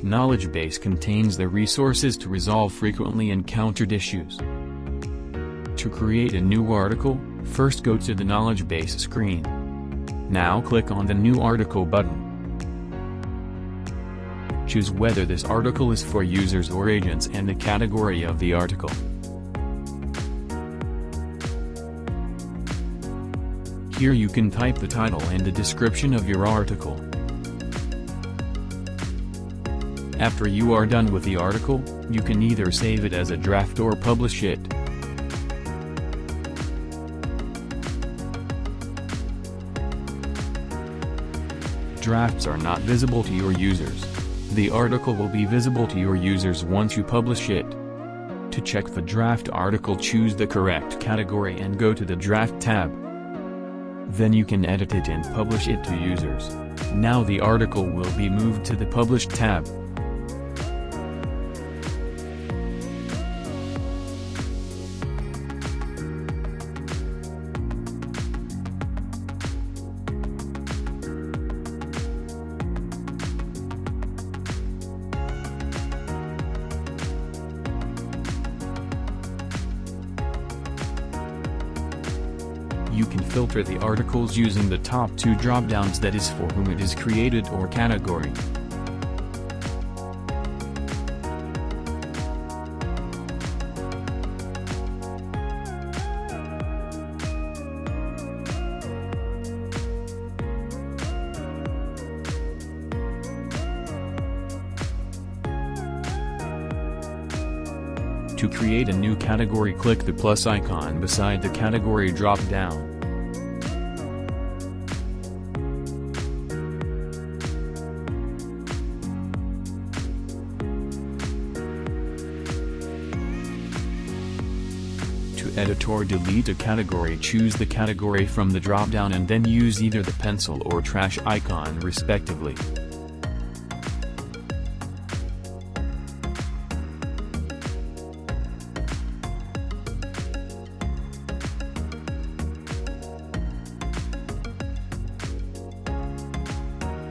Knowledgebase contains the resources to resolve frequently encountered issues. To create a new article, first go to the Knowledgebase screen. Now click on the New Article button. Choose whether this article is for users or agents and the category of the article. Here you can type the title and the description of your article. After you are done with the article, you can either save it as a draft or publish it. Drafts are not visible to your users. The article will be visible to your users once you publish it. To check the draft article, choose the correct category and go to the Draft tab. Then you can edit it and publish it to users. Now the article will be moved to the Published tab. You can filter the articles using the top two drop-downs, that is for whom it is created or category. To create a new category, click the plus icon beside the category drop-down. To edit or delete a category, choose the category from the drop-down and then use either the pencil or trash icon respectively.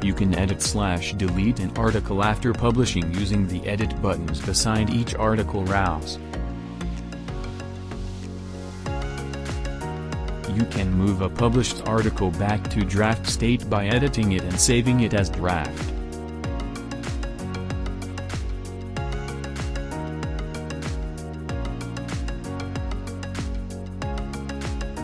You can edit/delete an article after publishing using the edit buttons beside each article rows. You can move a published article back to draft state by editing it and saving it as draft.